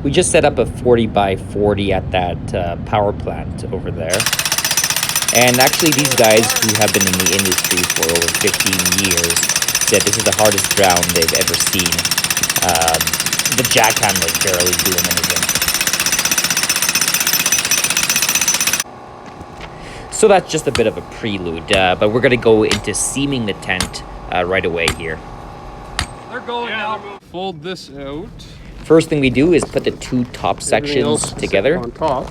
We just set up a 40 by 40 at that power plant over there. And actually these guys who have been in the industry for over 15 years said this is the hardest ground they've ever seen. The jackhammer is barely doing anything. So that's just a bit of a prelude, but we're going to go into seaming the tent right away here. They're going now. Fold this out. First thing we do is put the two top sections together. On top.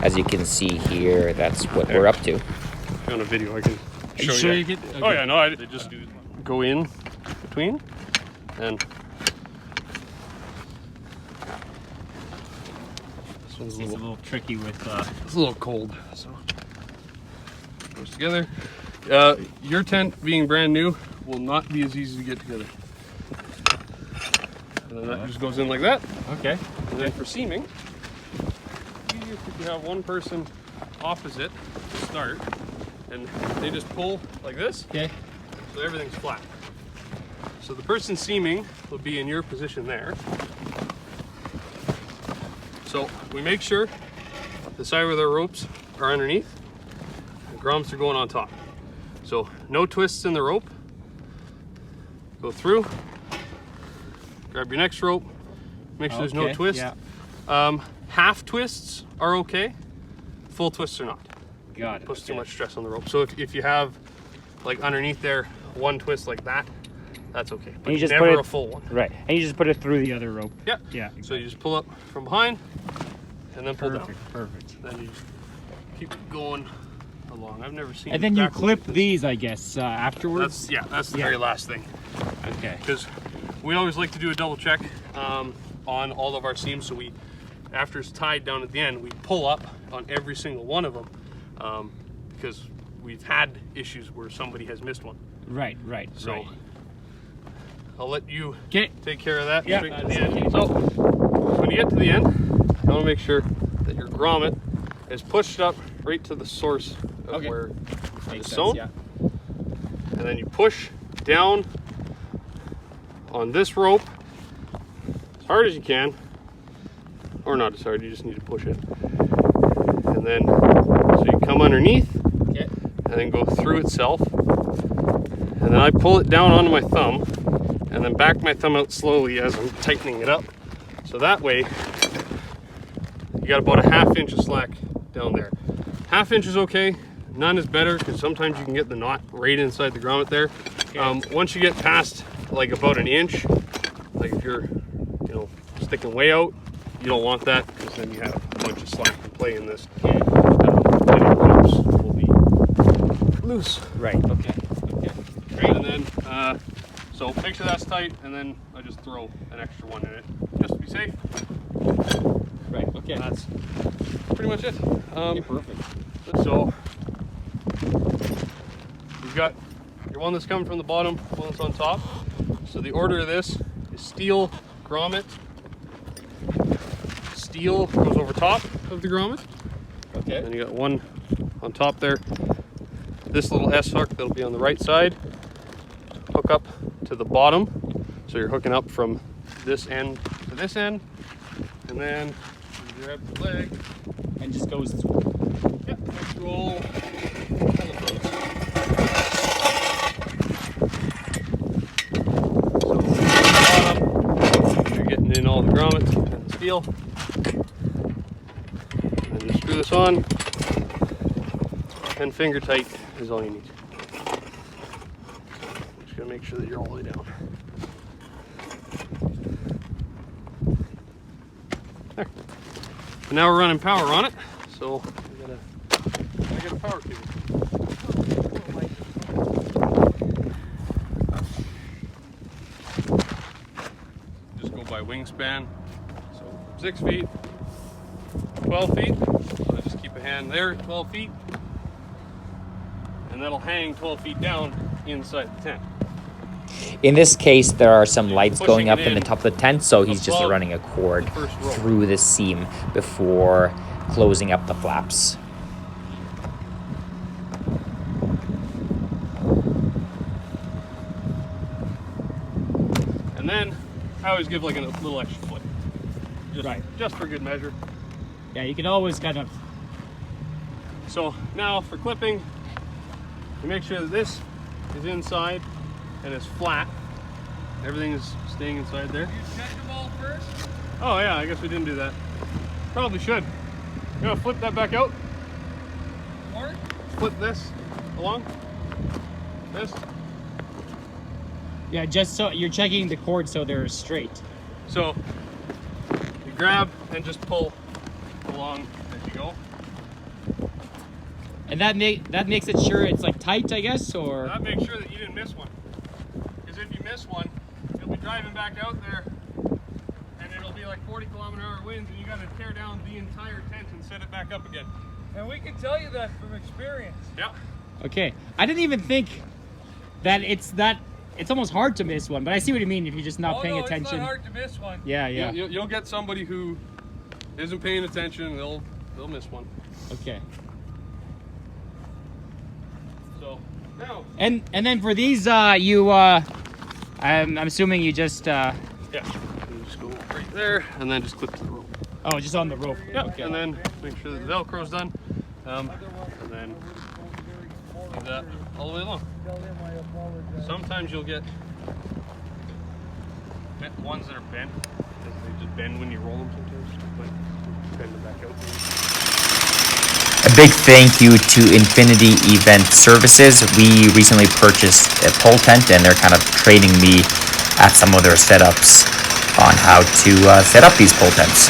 As you can see here, that's what we're up to. On a video, I can show you. Sure you get, okay. Oh yeah, no, they just go in between, and this one's a little tricky with. It's a little cold, so goes together. Your tent being brand new will not be as easy to get together. And then that just goes in like that. Okay. And then for seaming, easier if you have one person opposite to start, and they just pull like this. Okay. So everything's flat. So the person seaming will be in your position there. So we make sure the side where the ropes are underneath, the grommets are going on top. So no twists in the rope. Go through, grab your next rope, make sure there's no twist. Yeah. Half twists are okay, full twists are not. Got it. Puts too much stress on the rope. So if you have like underneath there one twist like that, that's okay. But you just never put it, a full one. Right. And you just put it through the other rope. Yeah. Yeah. So you just pull up from behind and then pull down. Perfect. Then you just keep it going along. I've never seen. And then you clip these, I guess, afterwards. That's the very last thing. Okay. Because we always like to do a double check on all of our seams. So we, after it's tied down at the end, we pull up on every single one of them. Because we've had issues where somebody has missed one. Right. So I'll let you take care of that. Yeah. Straight to the end. So when you get to the end, you want to make sure that your grommet is pushed up right to the source of where it's sewn. Yeah. And then you push down on this rope as hard as you can, or not as hard, you just need to push it. And then, so you come underneath, and then go through itself. And then I pull it down onto my thumb, and then back my thumb out slowly as I'm tightening it up. So that way, you got about a ½ inch of slack down there. ½ inch is okay, none is better, because sometimes you can get the knot right inside the grommet there. Once you get past like about an inch, like if you're, sticking way out, you don't want that, because then you have a bunch of slack to play in this. And your ropes will be loose. Right. Okay. Great. And then, so make sure that's tight, and then I just throw an extra one in it, just to be safe. Right. Okay. And that's pretty much it. Perfect. So you've got your one that's coming from the bottom, one that's on top. So the order of this is steel, grommet. Steel goes over top of the grommet. Okay. Then you got one on top there. This little S hook that'll be on the right side. Hook up to the bottom. So you're hooking up from this end to this end. And then you grab the leg. And just goes. Yep, through all of those. So you're getting in all the grommets and the steel. And you screw this on, and finger tight is all you need. Just gotta make sure that you're all the way down. There. And now we're running power on it, so I got a power cable. Just go by wingspan. So 6 feet, 12 feet. So just keep a hand there, 12 feet. And that'll hang 12 feet down inside the tent. In this case, there are some lights going up in the in top of the tent, so he's just above running a cord the first row. through the seam before closing up the flaps. And then I always give like a little extra foot. just for good measure. Yeah, you can always kind of. So now for clipping, you make sure that this is inside and it's flat. Everything is staying inside there. You check them all first? Oh yeah, I guess we didn't do that. Probably should. You gonna flip that back out? More? Flip this along. This. Yeah, just so you're checking the cords so they're straight. So you grab and just pull along as you go. And that makes it sure it's like tight, I guess, or. That makes sure that you didn't miss one. Because if you miss one, you'll be driving back out there and it'll be like 40-kilometer-hour winds and you gotta tear down the entire tent and set it back up again. And we can tell you that from experience. Yeah. Okay, I didn't even think that it's almost hard to miss one, but I see what you mean if you're just not paying attention. It's not hard to miss one. Yeah. You'll get somebody who isn't paying attention, they'll miss one. Okay. So now. And then for these, I'm assuming you just. Yeah. You just go right there and then just clip to the rope. Oh, just on the rope. Yeah. Okay. And then make sure that the Velcro's done. And then do that all the way along. Sometimes you'll get ones that are bent. They just bend when you roll them sometimes. But bend them back out. A big thank you to Infinity Event Services. We recently purchased a pole tent and they're kind of training me at some of their setups on how to set up these pole tents.